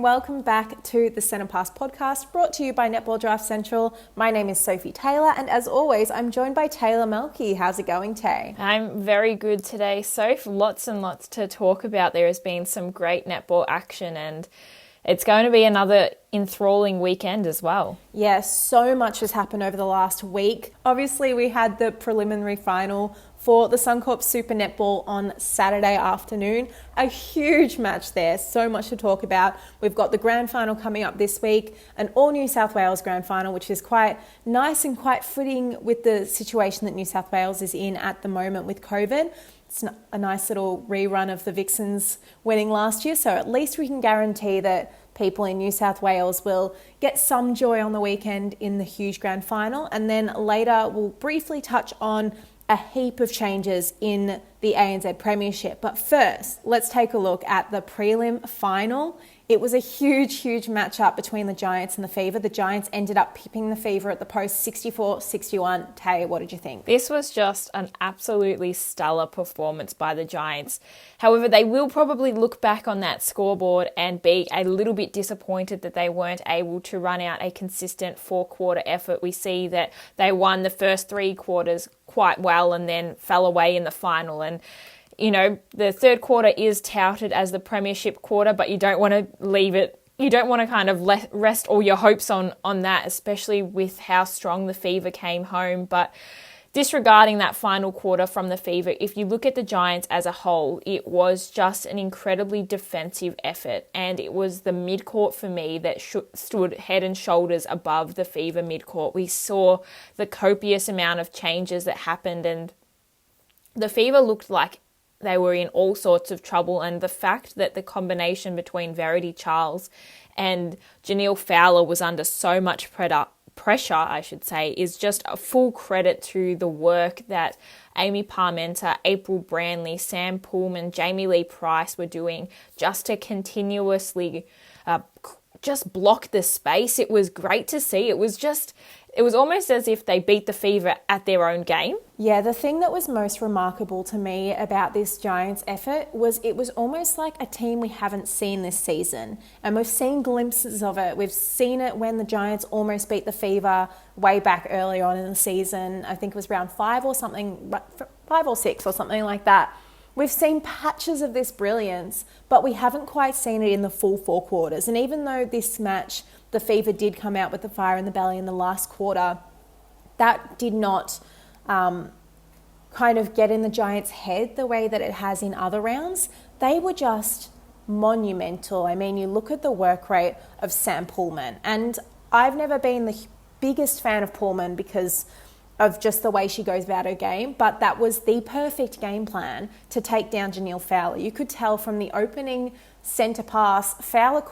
welcome back to the Centre Pass podcast, brought to you by Netball Draft Central. My name is Sophie Taylor, and as always, I'm joined by Taylor Melky. How's it going, Tay? I'm very good today, Soph. Lots and lots to talk about. There has been some great netball action, and it's going to be another enthralling weekend as well. Yes, so much has happened over the last week. Obviously, we had the preliminary final for the Suncorp Super Netball on Saturday afternoon. A huge match there, so much to talk about. We've got the grand final coming up this week, an all New South Wales grand final, which is quite nice and quite fitting with the situation that New South Wales is in at the moment with COVID. It's a nice little rerun of the Vixens winning last year, so at least we can guarantee that people in New South Wales will get some joy on the weekend in the huge grand final. And then later we'll briefly touch on a heap of changes in the ANZ Premiership. But first, let's take a look at the prelim final. It was a huge matchup between the Giants and the Fever. The Giants ended up pipping the Fever at the post 64-61. Tay, what did you think? This was just an absolutely stellar performance by the Giants. However, they will probably look back on that scoreboard and be a little bit disappointed that they weren't able to run out a consistent four-quarter effort. We see that they won the first three quarters quite well and then fell away in the final. And you know, the third quarter is touted as the premiership quarter, but you don't want to leave it. You don't want to kind of rest all your hopes on that, especially with how strong the Fever came home. But disregarding that final quarter from the Fever, if you look at the Giants as a whole, it was just an incredibly defensive effort. And it was the midcourt for me that stood head and shoulders above the Fever midcourt. We saw the copious amount of changes that happened, and the Fever looked like they were in all sorts of trouble, and the fact that the combination between Verity Charles and Janelle Fowler was under so much pressure, is just a full credit to the work that Amy Parmenter, April Branley, Sam Pullman, Jamie Lee Price were doing just to continuously just block the space. It was great to see. It was almost as if they beat the Fever at their own game. Yeah, the thing that was most remarkable to me about this Giants effort was it was almost like a team we haven't seen this season. And we've seen glimpses of it. We've seen it when the Giants almost beat the Fever way back early on in the season. I think it was round 5 or 6 or something like that. We've seen patches of this brilliance, but we haven't quite seen it in the full four quarters. And even though this match, the Fever did come out with the fire in the belly in the last quarter, that did not kind of get in the Giants' head the way that it has in other rounds. They were just monumental. I mean, you look at the work rate of Sam Pullman, and I've never been the biggest fan of Pullman because of just the way she goes about her game, but that was the perfect game plan to take down Janelle Fowler. You could tell from the opening centre pass, Fowler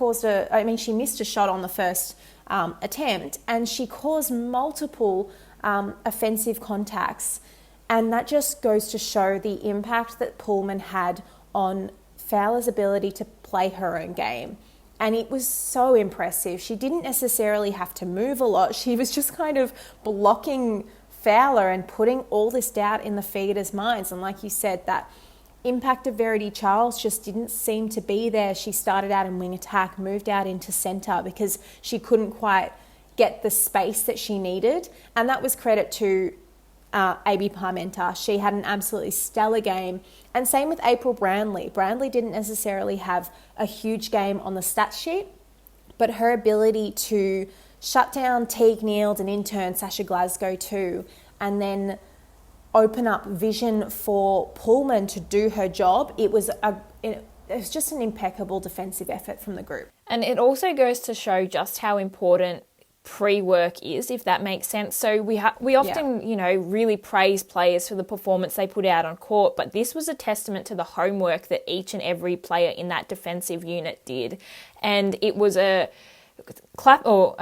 she missed a shot on the first attempt, and she caused multiple offensive contacts, and that just goes to show the impact that Pullman had on Fowler's ability to play her own game. And it was so impressive. She didn't necessarily have to move a lot. She was just kind of blocking Fowler and putting all this doubt in the Feeder's minds. And like you said, that impact of Verity Charles just didn't seem to be there. She started out in wing attack, moved out into centre because she couldn't quite get the space that she needed. And that was credit to Amy Parmenter. She had an absolutely stellar game. And same with April Branley. Branley didn't necessarily have a huge game on the stat sheet, but her ability to shut down Teague Nield and in turn Sasha Glasgow too, and then open up vision for Pullman to do her job. It was just an impeccable defensive effort from the group. And it also goes to show just how important pre-work is, if that makes sense. So we often, really praise players for the performance they put out on court, but this was a testament to the homework that each and every player in that defensive unit did. And it was a clap or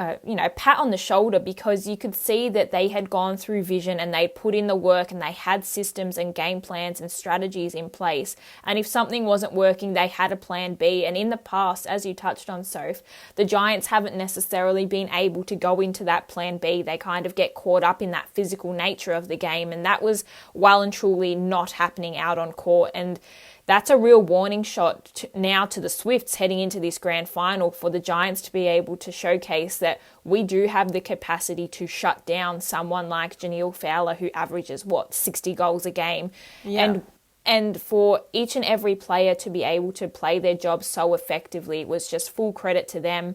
pat on the shoulder, because you could see that they had gone through vision and they put in the work and they had systems and game plans and strategies in place. And if something wasn't working, they had a plan B. And in the past, as you touched on, Soph, the Giants haven't necessarily been able to go into that plan B. They kind of get caught up in that physical nature of the game, and that was well and truly not happening out on court. And that's a real warning shot now to the Swifts heading into this grand final, for the Giants to be able to showcase that we do have the capacity to shut down someone like Janelle Fowler, who averages, 60 goals a game. Yeah. And for each and every player to be able to play their job so effectively, it was just full credit to them.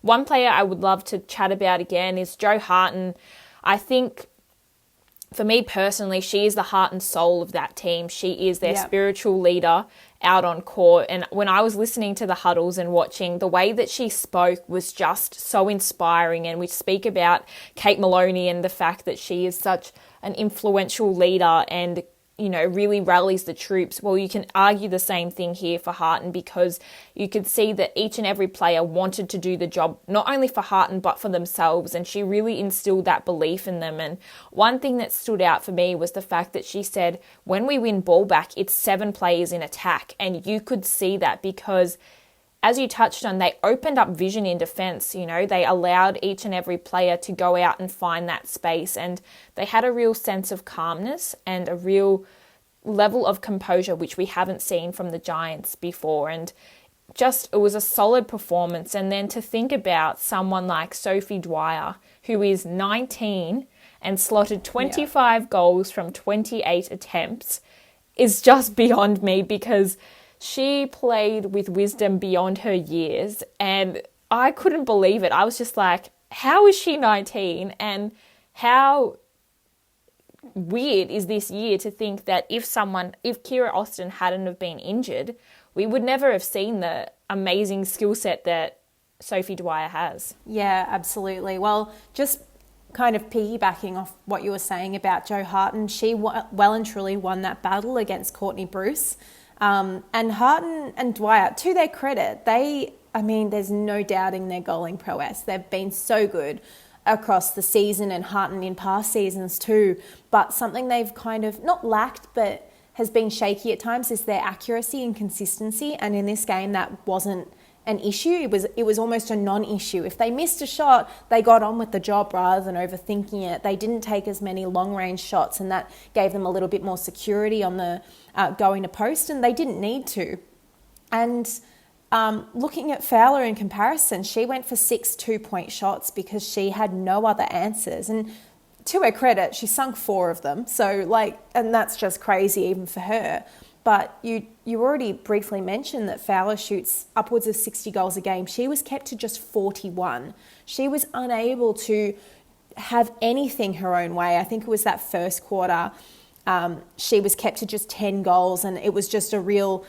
One player I would love to chat about again is Jo Harten. I think, for me personally, she is the heart and soul of that team. She is their spiritual leader out on court. And when I was listening to the huddles and watching, the way that she spoke was just so inspiring. And we speak about Kate Maloney and the fact that she is such an influential leader and, you know, really rallies the troops. Well, you can argue the same thing here for Harten, because you could see that each and every player wanted to do the job, not only for Harten, but for themselves. And she really instilled that belief in them. And one thing that stood out for me was the fact that she said, when we win ball back, it's 7 players in attack. And you could see that because, as you touched on, they opened up vision in defence. You know, they allowed each and every player to go out and find that space, and they had a real sense of calmness and a real level of composure, which we haven't seen from the Giants before. And just, it was a solid performance. And then to think about someone like Sophie Dwyer, who is 19 and slotted 25 goals from 28 attempts, is just beyond me, because she played with wisdom beyond her years, and I couldn't believe it. I was just like, how is she 19? And how weird is this year to think that if Kira Austin hadn't have been injured, we would never have seen the amazing skill set that Sophie Dwyer has. Yeah, absolutely. Well, just kind of piggybacking off what you were saying about Jo Harten, she well and truly won that battle against Courtney Bruce. And Harten and Dwyer, to their credit, there's no doubting their goaling prowess. They've been so good across the season, and Harten in past seasons too. But something they've kind of not lacked, but has been shaky at times, is their accuracy and consistency. And in this game, that wasn't an issue. It was almost a non-issue. If they missed a shot, they got on with the job rather than overthinking it. They didn't take as many long-range shots, and that gave them a little bit more security on the going to post, and they didn't need to. And looking at Fowler in comparison, she went for 6 two-point shots because she had no other answers. And to her credit, she sunk 4 of them. So and that's just crazy even for her. But you already briefly mentioned that Fowler shoots upwards of 60 goals a game. She was kept to just 41. She was unable to have anything her own way. I think it was that first quarter, she was kept to just 10 goals, and it was just a real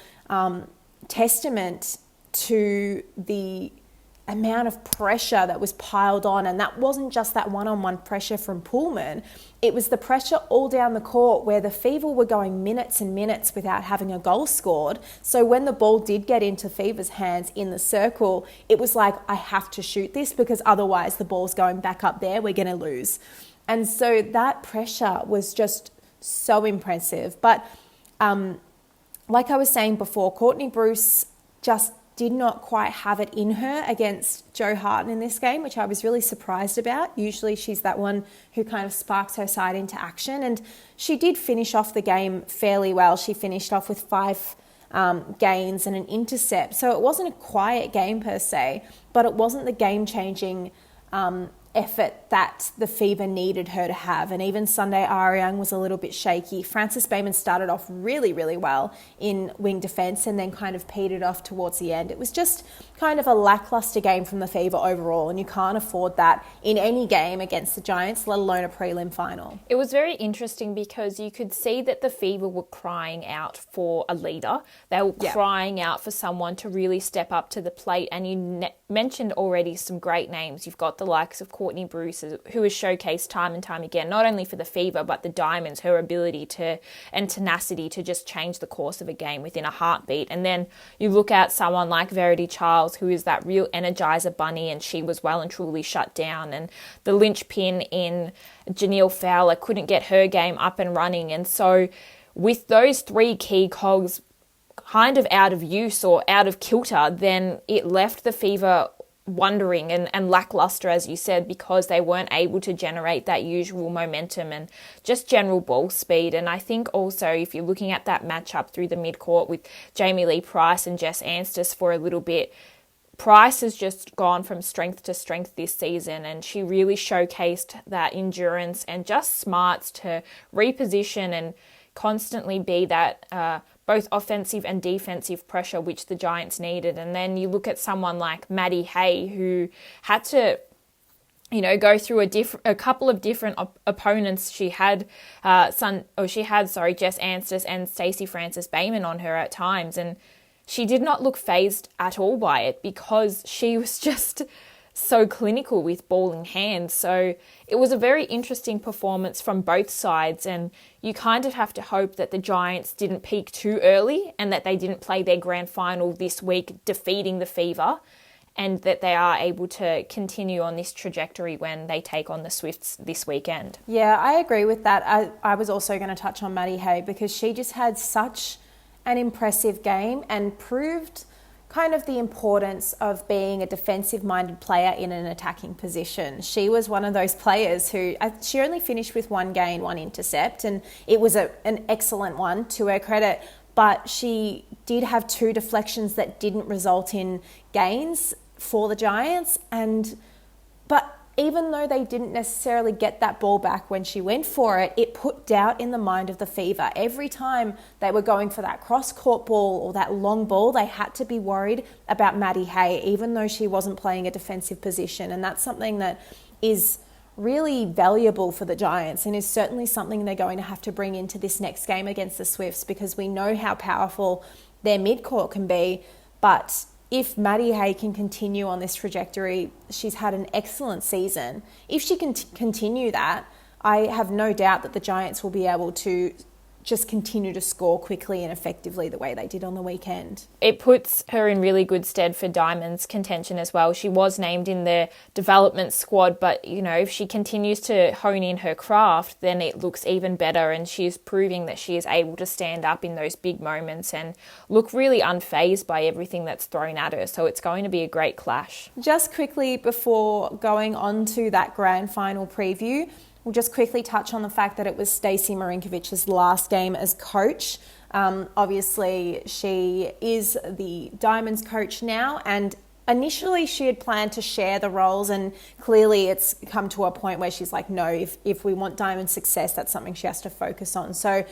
testament to the amount of pressure that was piled on. And that wasn't just that one-on-one pressure from Pullman. It was the pressure all down the court, where the Fever were going minutes and minutes without having a goal scored. So when the ball did get into Fever's hands in the circle, it was like, I have to shoot this, because otherwise the ball's going back up there, we're going to lose. And so that pressure was just so impressive. But like I was saying before, Courtney Bruce just did not quite have it in her against Jo Harten in this game, which I was really surprised about. Usually she's that one who kind of sparks her side into action, and she did finish off the game fairly well. She finished off with 5 gains and an intercept. So it wasn't a quiet game per se, but it wasn't the game-changing effort that the Fever needed her to have. And even Sunday Ariang was a little bit shaky. Frances Bayman started off really, really well in wing defence and then kind of petered off towards the end. It was just kind of a lackluster game from the Fever overall, and you can't afford that in any game against the Giants, let alone a prelim final. It was very interesting because you could see that the Fever were crying out for a leader. They were crying out for someone to really step up to the plate, and you mentioned already some great names. You've got the likes of Courtney Bruce, who has showcased time and time again, not only for the Fever, but the Diamonds, her ability to and tenacity to just change the course of a game within a heartbeat. And then you look at someone like Verity Charles, who is that real energizer bunny, and she was well and truly shut down. And the linchpin in Janelle Fowler couldn't get her game up and running. And so with those 3 key cogs kind of out of use or out of kilter, then it left the Fever wondering and lackluster, as you said, because they weren't able to generate that usual momentum and just general ball speed. And I think also if you're looking at that matchup through the midcourt with Jamie Lee Price and Jess Anstis for a little bit, Price has just gone from strength to strength this season, and she really showcased that endurance and just smarts to reposition and constantly be that both offensive and defensive pressure which the Giants needed. And then you look at someone like Maddie Hay, who had to go through a couple of different opponents. She had Jess Anstis and Stacey Francis Bayman on her at times, and she did not look phased at all by it because she was just so clinical with ball in hand. So it was a very interesting performance from both sides, and you kind of have to hope that the Giants didn't peak too early and that they didn't play their grand final this week defeating the Fever, and that they are able to continue on this trajectory when they take on the Swifts this weekend. Yeah, I agree with that. I was also going to touch on Maddie Hay because she just had such an impressive game and proved kind of the importance of being a defensive-minded player in an attacking position. She was one of those players who, she only finished with 1 gain, 1 intercept, and it was an excellent one to her credit, but she did have 2 deflections that didn't result in gains for the Giants, but even though they didn't necessarily get that ball back when she went for it, it put doubt in the mind of the Fever. Every time they were going for that cross-court ball or that long ball, they had to be worried about Maddie Hay, even though she wasn't playing a defensive position. And that's something that is really valuable for the Giants and is certainly something they're going to have to bring into this next game against the Swifts, because we know how powerful their midcourt can be. But if Maddie Hay can continue on this trajectory, she's had an excellent season. If she can continue that, I have no doubt that the Giants will be able to just continue to score quickly and effectively the way they did on the weekend. It puts her in really good stead for Diamond's contention as well. She was named in the development squad, but if she continues to hone in her craft, then it looks even better, and she's proving that she is able to stand up in those big moments and look really unfazed by everything that's thrown at her. So it's going to be a great clash. Just quickly before going on to that grand final preview, we'll just quickly touch on the fact that it was Stacey Marinkovic's last game as coach. Obviously, she is the Diamonds coach now, and initially she had planned to share the roles, and clearly it's come to a point where she's like, no, if we want Diamond success, that's something she has to focus on. So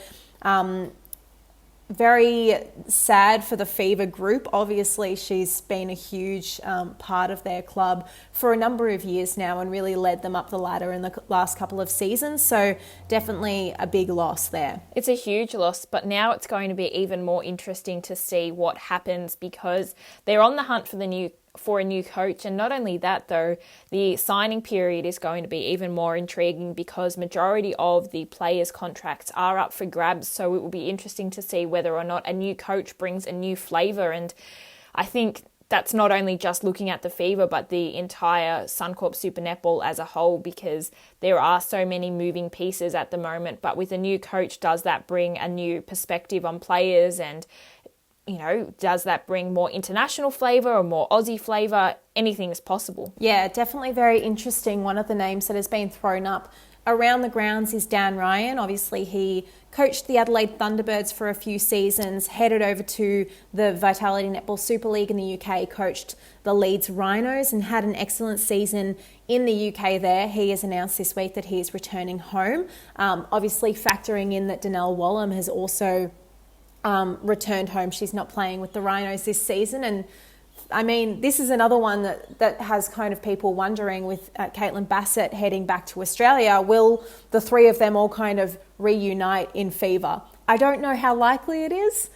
very sad for the Fever group. Obviously, she's been a huge part of their club for a number of years now and really led them up the ladder in the last couple of seasons. So definitely a big loss there. It's a huge loss, but now it's going to be even more interesting to see what happens, because they're on the hunt for a new coach. And not only that, though, the signing period is going to be even more intriguing because majority of the players' contracts are up for grabs. So it will be interesting to see whether or not a new coach brings a new flavour. And I think that's not only just looking at the Fever, but the entire Suncorp Super Netball as a whole, because there are so many moving pieces at the moment. But with a new coach, does that bring a new perspective on players? And does that bring more international flavour or more Aussie flavour? Anything is possible. Yeah, definitely very interesting. One of the names that has been thrown up around the grounds is Dan Ryan. Obviously, he coached the Adelaide Thunderbirds for a few seasons, headed over to the Vitality Netball Super League in the UK, coached the Leeds Rhinos and had an excellent season in the UK there. He has announced this week that he is returning home. Obviously, factoring in that Danelle Wallam has also returned home. She's not playing with the Rhinos this season. And I mean, this is another one that has kind of people wondering with Caitlin Bassett heading back to Australia, will the 3 of them all kind of reunite in Fever? I don't know how likely it is,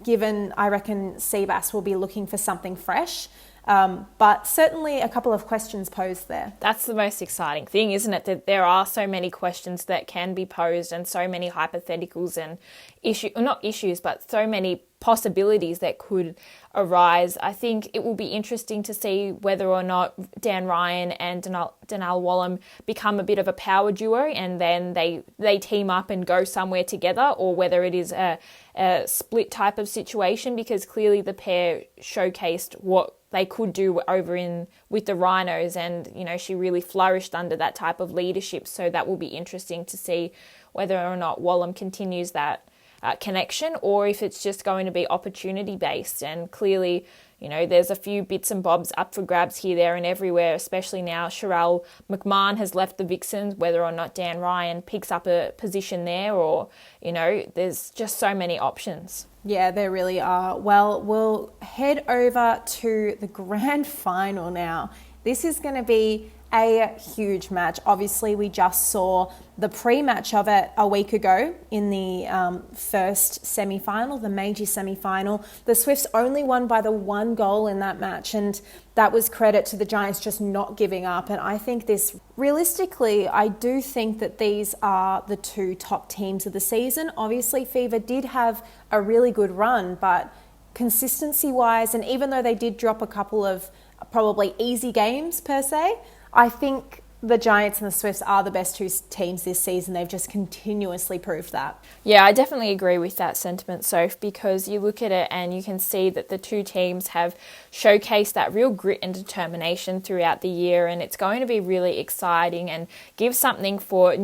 given I reckon Seabass will be looking for something fresh. But certainly a couple of questions posed there. That's the most exciting thing, isn't it? That there are so many questions that can be posed and so many hypotheticals and so many possibilities that could arise. I think it will be interesting to see whether or not Dan Ryan and Danelle Wallam become a bit of a power duo and then they team up and go somewhere together, or whether it is a split type of situation, because clearly the pair showcased what they could do over in with the Rhinos, and she really flourished under that type of leadership. So that will be interesting to see whether or not Wallam continues that connection, or if it's just going to be opportunity based. And clearly, there's a few bits and bobs up for grabs here, there and everywhere, especially now Sherelle McMahon has left the Vixens, whether or not Dan Ryan picks up a position there, or, there's just so many options. Yeah, there really are. Well, we'll head over to the grand final now. This is going to be a huge match. Obviously, we just saw the pre-match of it a week ago in the first semi-final, the major semi-final. The Swifts only won by the 1 goal in that match, and that was credit to the Giants just not giving up. And I think realistically, I do think that these are the 2 top teams of the season. Obviously, Fever did have a really good run, but consistency-wise, and even though they did drop a couple of probably easy games per se, I think the Giants and the Swifts are the best 2 teams this season. They've just continuously proved that. Yeah, I definitely agree with that sentiment, Soph, because you look at it and you can see that the 2 teams have showcased that real grit and determination throughout the year, and it's going to be really exciting and give something for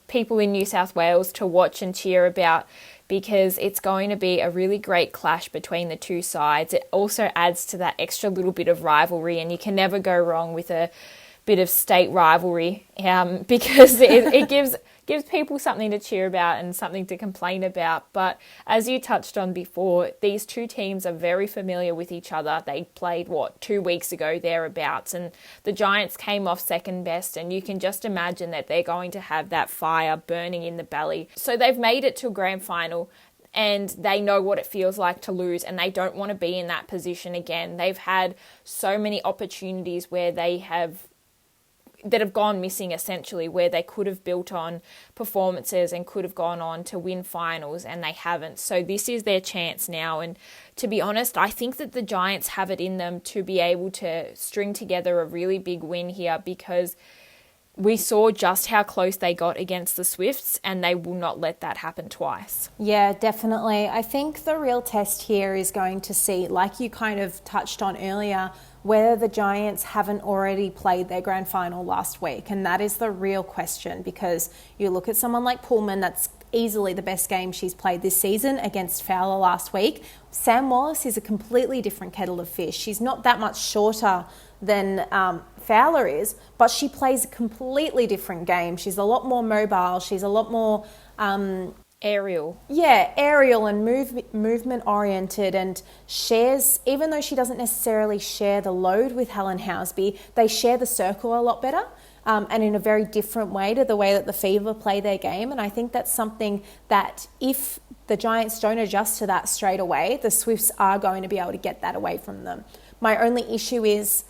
people in New South Wales to watch and cheer about, because it's going to be a really great clash between the 2 sides. It also adds to that extra little bit of rivalry, and you can never go wrong with a bit of state rivalry, because it gives people something to cheer about and something to complain about. But as you touched on before, these 2 teams are very familiar with each other. They played 2 weeks ago thereabouts, and the Giants came off second best, and you can just imagine that they're going to have that fire burning in the belly. So they've made it to a grand final, and they know what it feels like to lose, and they don't want to be in that position again. They've had so many opportunities where that have gone missing, essentially, where they could have built on performances and could have gone on to win finals, and they haven't. So this is their chance now, and to be honest, I think that the Giants have it in them to be able to string together a really big win here, because we saw just how close they got against the Swifts, and they will not let that happen twice. Yeah, definitely. I think the real test here is going to see, like you kind of touched on earlier, whether the Giants haven't already played their grand final last week. And that is the real question, because you look at someone like Pullman, that's easily the best game she's played this season against Fowler last week. Sam Wallace is a completely different kettle of fish. She's not that much shorter than Fowler is, but she plays a completely different game. She's a lot more mobile. She's a lot more aerial. Yeah, aerial and movement oriented, and shares, even though she doesn't necessarily share the load with Helen Housby, they share the circle a lot better. And in a very different way to the way that the Fever play their game. And I think that's something that if the Giants don't adjust to that straight away, the Swifts are going to be able to get that away from them. My only issue is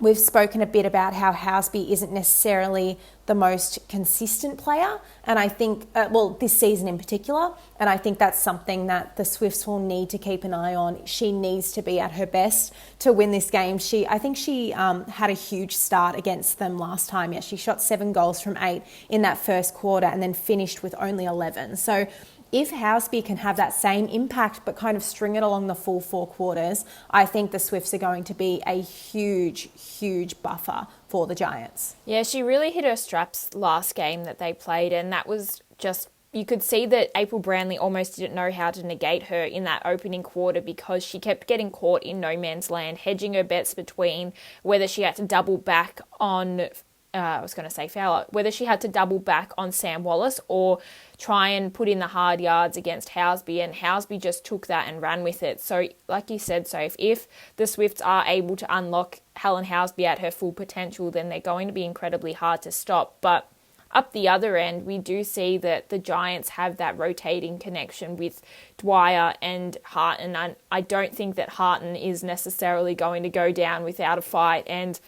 we've spoken a bit about how Housby isn't necessarily the most consistent player. And I think, this season in particular, and I think that's something that the Swifts will need to keep an eye on. She needs to be at her best to win this game. I think she had a huge start against them last time. Yeah, she shot 7 goals from 8 in that first quarter and then finished with only 11. So if Housby can have that same impact but kind of string it along the full 4 quarters, I think the Swifts are going to be a huge, huge buffer for the Giants. Yeah, she really hit her straps last game that they played, and that was just, you could see that April Brownlee almost didn't know how to negate her in that opening quarter, because she kept getting caught in no man's land, hedging her bets between whether she had to double back on Fowler, whether she had to double back on Sam Wallace or try and put in the hard yards against Housby, and Housby just took that and ran with it. So like you said, Soph, if the Swifts are able to unlock Helen Housby at her full potential, then they're going to be incredibly hard to stop. But up the other end, we do see that the Giants have that rotating connection with Dwyer and Harton, and I don't think that Harton is necessarily going to go down without a fight, and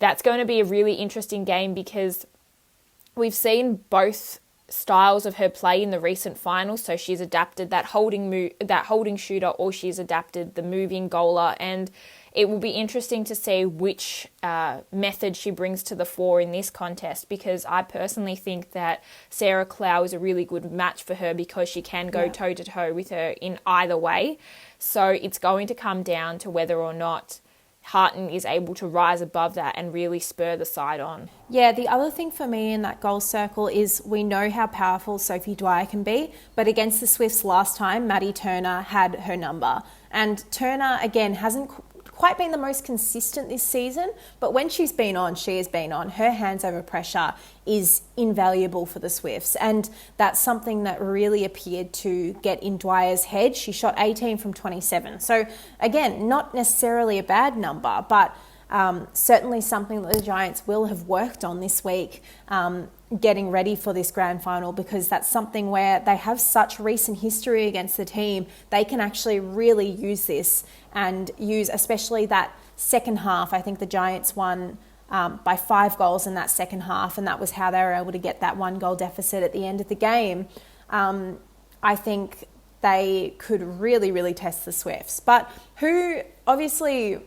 that's going to be a really interesting game, because we've seen both styles of her play in the recent finals. So she's adapted that holding shooter, or she's adapted the moving goaler, and it will be interesting to see which method she brings to the fore in this contest, because I personally think that Sarah Clow is a really good match for her, because she can go toe-to-toe with her in either way. So it's going to come down to whether or not Harton is able to rise above that and really spur the side on. Yeah, the other thing for me in that goal circle is we know how powerful Sophie Dwyer can be, but against the Swifts last time, Maddie Turner had her number. And Turner, again, hasn't quite been the most consistent this season, but when she's been on, she has been on. Her hands over pressure is invaluable for the Swifts, and that's something that really appeared to get in Dwyer's head. She shot 18 from 27. So again, not necessarily a bad number, but certainly something that the Giants will have worked on this week, getting ready for this grand final, because that's something where they have such recent history against the team. They can actually really use this and use especially that second half. I think the Giants won by 5 goals in that second half, and that was how they were able to get that 1 goal deficit at the end of the game. I think they could really, really test the Swifts. But who, obviously,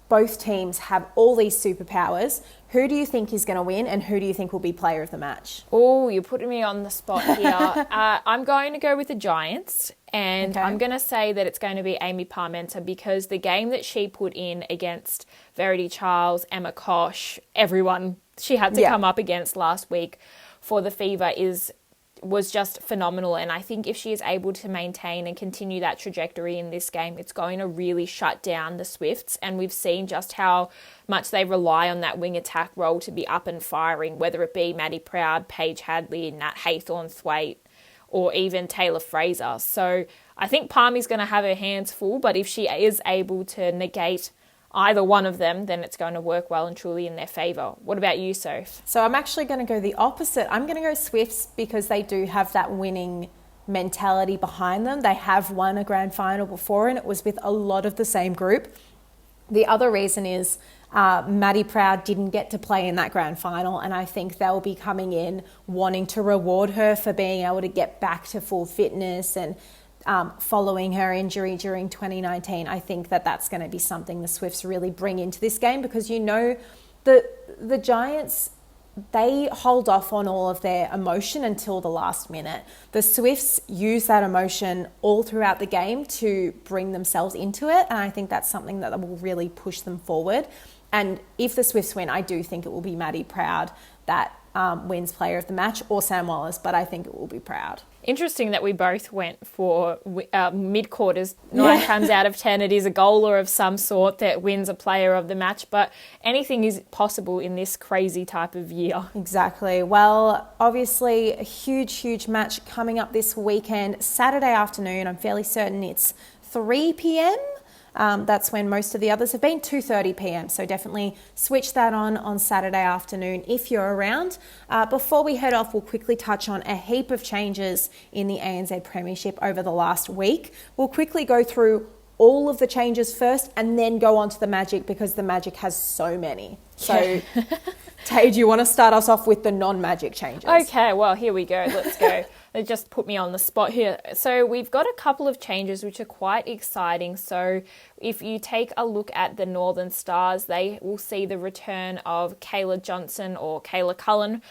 both teams have all these superpowers. Who do you think is going to win, and who do you think will be player of the match? Oh, you're putting me on the spot here. I'm going to go with the Giants, and okay. I'm going to say that it's going to be Amy Parmenter, because the game that she put in against Verity Charles, Emma Kosh, everyone she had to come up against last week for the Fever was just phenomenal. And I think if she is able to maintain and continue that trajectory in this game, it's going to really shut down the Swifts. And we've seen just how much they rely on that wing attack role to be up and firing, whether it be Maddie Proud, Paige Hadley, Nat Haythorne-Thwaite, or even Taylor Fraser. So I think Palmy's going to have her hands full, but if she is able to negate either one of them, then it's going to work well and truly in their favour. What about you, Soph? So I'm actually going to go the opposite. I'm going to go Swifts, because they do have that winning mentality behind them. They have won a grand final before, and it was with a lot of the same group. The other reason is Maddie Proud didn't get to play in that grand final, and I think they'll be coming in wanting to reward her for being able to get back to full fitness and following her injury during 2019. I think that that's going to be something the Swifts really bring into this game, because you know the Giants, they hold off on all of their emotion until the last minute. The Swifts use that emotion all throughout the game to bring themselves into it, and I think that's something that will really push them forward. And if the Swifts win, I do think it will be Maddie Proud that wins player of the match, or Sam Wallace, but I think it will be Proud. Interesting that we both went for mid-quarters. 9 times out of 10, it is a goaler of some sort that wins a player of the match, but anything is possible in this crazy type of year. Exactly. Well, obviously, a huge match coming up this weekend. Saturday afternoon, I'm fairly certain it's 3 p.m. That's when most of the others have been, 2:30 p.m. So definitely switch that on Saturday afternoon if you're around. Before we head off, we'll quickly touch on a heap of changes in the ANZ Premiership over the last week. We'll quickly go through all of the changes first and then go on to the Magic, because the Magic has so many. So, Tay, do you want to start us off with the non-Magic changes? Okay, well, here we go. Let's go. They just put me on the spot here. So we've got a couple of changes which are quite exciting. So if you take a look at the Northern Stars, they will see the return of Kayla Johnson, or Kayla Cullen.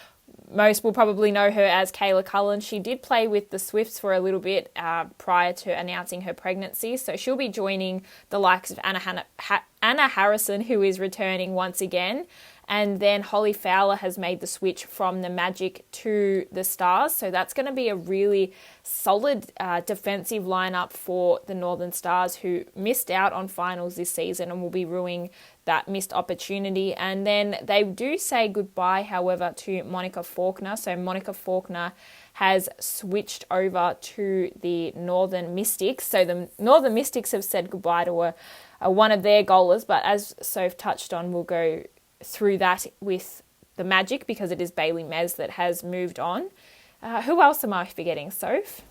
Most will probably know her as Kayla Cullen. She did play with the Swifts for a little bit prior to announcing her pregnancy. So she'll be joining the likes of Anna Harrison, who is returning once again. And then Holly Fowler has made the switch from the Magic to the Stars. So that's going to be a really solid defensive lineup for the Northern Stars, who missed out on finals this season and will be ruining that missed opportunity. And then they do say goodbye, however, to Monica Faulkner. So Monica Faulkner has switched over to the Northern Mystics. So the Northern Mystics have said goodbye to one of their goalers. But as Soph touched on, we'll go through that with the Magic, because it is Bailey Mez that has moved on. Who else am I forgetting, Soph?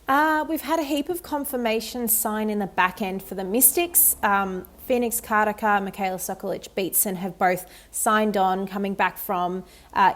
We've had a heap of confirmations sign in the back end for the Mystics. Phoenix Karaka, Michaela Sokolic-Beatson have both signed on, coming back from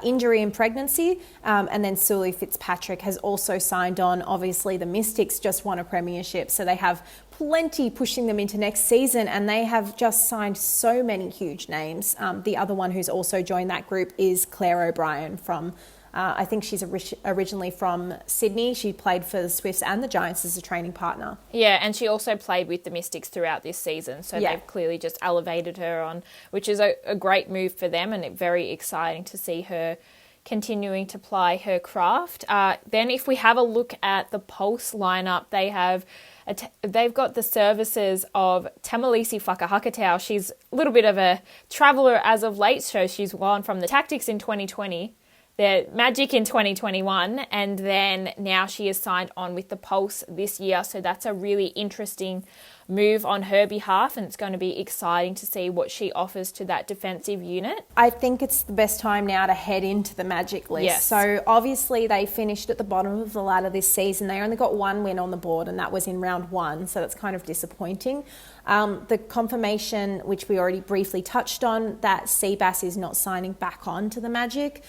injury and pregnancy. And then Suli Fitzpatrick has also signed on. Obviously, the Mystics just won a premiership, so they have plenty pushing them into next season, and they have just signed so many huge names. The other one who's also joined that group is Claire O'Brien from I think she's originally from Sydney. She played for the Swifts and the Giants as a training partner. Yeah, and she also played with the Mystics throughout this season, so they've clearly just elevated her on, which is a great move for them, and very exciting to see her continuing to ply her craft. Then if we have a look at the Pulse lineup, they've got the services of Tamalisi Whakahakatau. She's a little bit of a traveller as of late, so she's gone from the Tactics in 2020, the Magic in 2021, and then now she is signed on with the Pulse this year. So that's a really interesting move on her behalf, and it's going to be exciting to see what she offers to that defensive unit. I think it's the best time now to head into the Magic list. Yes. So obviously they finished at the bottom of the ladder this season. They only got one win on the board, and that was in round 1, so that's kind of disappointing. The confirmation, which we already briefly touched on, that Seabass is not signing back on to the Magic.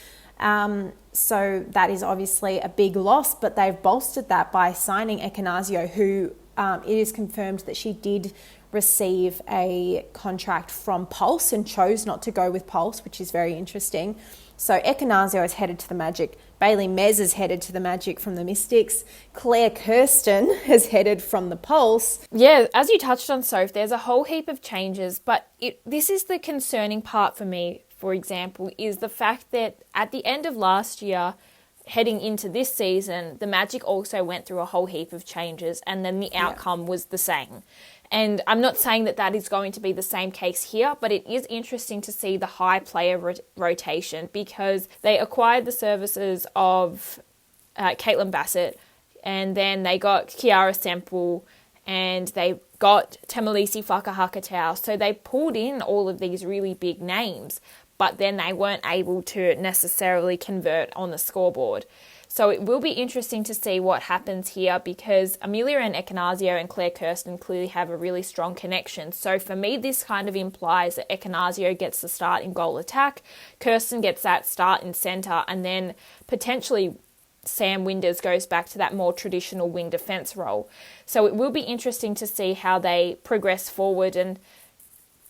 So that is obviously a big loss, but they've bolstered that by signing Ekanasio, who it is confirmed that she did receive a contract from Pulse and chose not to go with Pulse, which is very interesting. So Ekanasio is headed to the Magic. Bailey Mez is headed to the Magic from the Mystics. Claire Kirsten has headed from the Pulse. Yeah, as you touched on, Soph, there's a whole heap of changes, but this is the concerning part for me, for example, is the fact that at the end of last year, heading into this season, the Magic also went through a whole heap of changes, and then the outcome was the same. And I'm not saying that that is going to be the same case here, but it is interesting to see the high player rotation, because they acquired the services of Caitlin Bassett, and then they got Kiara Semple, and they got Tamalisi Whakahakatau. So they pulled in all of these really big names, but then they weren't able to necessarily convert on the scoreboard. So it will be interesting to see what happens here, because Amelia and Ekanasio and Claire Kirsten clearly have a really strong connection. So for me, this kind of implies that Ekanasio gets the start in goal attack, Kirsten gets that start in centre, and then potentially Sam Winders goes back to that more traditional wing defence role. So it will be interesting to see how they progress forward. And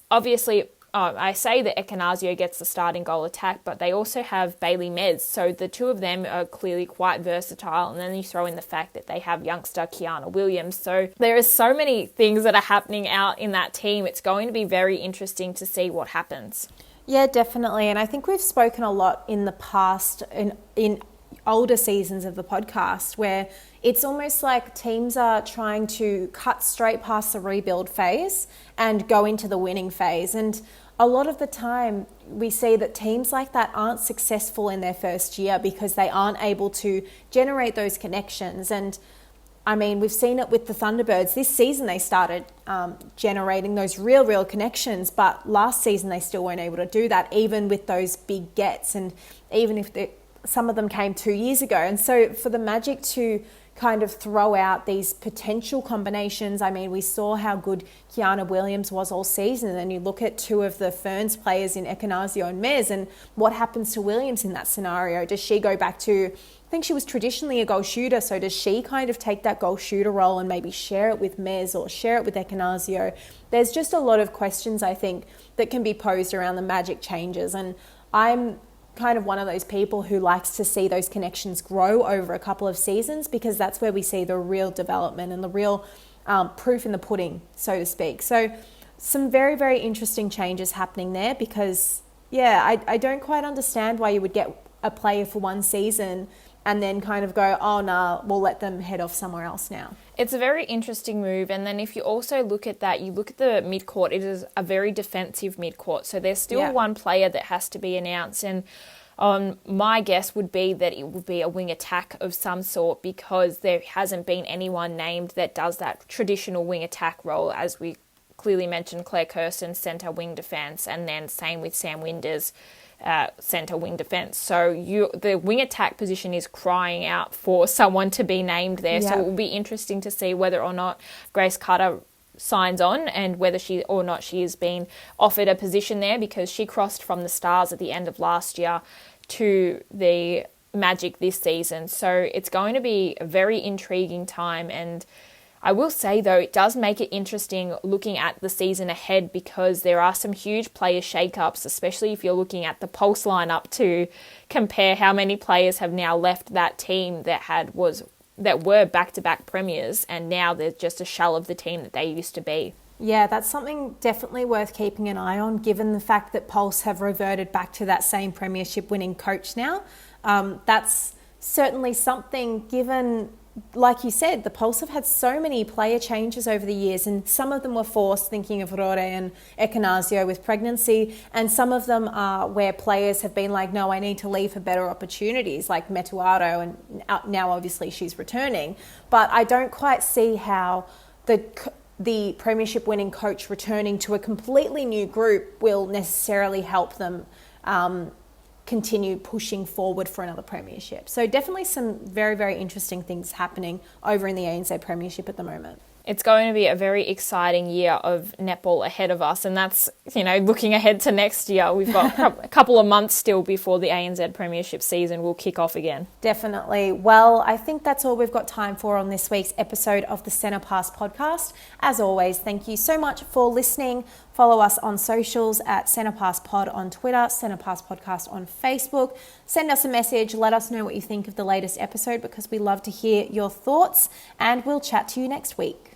obviously, I say that Ekanasio gets the starting goal attack, but they also have Bailey Mez. So the two of them are clearly quite versatile. And then you throw in the fact that they have youngster Kiana Williams. So there are so many things that are happening out in that team. It's going to be very interesting to see what happens. Yeah, definitely. And I think we've spoken a lot in the past, in older seasons of the podcast, where it's almost like teams are trying to cut straight past the rebuild phase and go into the winning phase. And a lot of the time we see that teams like that aren't successful in their first year because they aren't able to generate those connections. And I mean, we've seen it with the Thunderbirds. This season they started generating those real connections, but last season they still weren't able to do that, even with those big gets, and even if some of them came 2 years ago. And so for the Magic to kind of throw out these potential combinations, I mean, we saw how good Kiana Williams was all season, and then you look at two of the Ferns players in Ekanasio and Mez, and what happens to Williams in that scenario? Does she go back to, I think she was traditionally a goal shooter, so does she kind of take that goal shooter role and maybe share it with Mez or share it with Ekanasio? There's just a lot of questions, I think, that can be posed around the Magic changes, and I'm kind of one of those people who likes to see those connections grow over a couple of seasons, because that's where we see the real development and the real proof in the pudding, so to speak. So some very interesting changes happening there, because I don't quite understand why you would get a player for one season and then kind of go, oh no, we'll let them head off somewhere else now. It's a very interesting move. And then if you also look at that, you look at the midcourt, it is a very defensive midcourt. So there's still one player that has to be announced. And my guess would be that it would be a wing attack of some sort, because there hasn't been anyone named that does that traditional wing attack role. As we clearly mentioned, Claire Kirsten, centre wing defence, and then same with Sam Winders, centre wing defence. So the wing attack position is crying out for someone to be named there. So it will be interesting to see whether or not Grace Carter signs on, and whether she has been offered a position there, because she crossed from the Stars at the end of last year to the Magic this season. So it's going to be a very intriguing time, and I will say, though, it does make it interesting looking at the season ahead because there are some huge player shake-ups, especially if you're looking at the Pulse lineup to compare how many players have now left that team that were back-to-back premiers, and now they're just a shell of the team that they used to be. Yeah, that's something definitely worth keeping an eye on, given the fact that Pulse have reverted back to that same premiership winning coach now. That's certainly something, given, like you said, the Pulse have had so many player changes over the years, and some of them were forced, thinking of Rore and Ekanasio with pregnancy, and some of them are where players have been like, no, I need to leave for better opportunities, like Metuaro, and now obviously she's returning. But I don't quite see how the premiership winning coach returning to a completely new group will necessarily help them continue pushing forward for another premiership. So definitely some very, very interesting things happening over in the ANZ Premiership at the moment. It's going to be a very exciting year of netball ahead of us, and that's, looking ahead to next year. We've got a couple of months still before the ANZ Premiership season will kick off again. Definitely. Well, I think that's all we've got time for on this week's episode of the Centre Pass podcast. As always, thank you so much for listening. Follow us on socials at Centre Pass Pod on Twitter, Centre Pass Podcast on Facebook. Send us a message. Let us know what you think of the latest episode because we love to hear your thoughts, and we'll chat to you next week.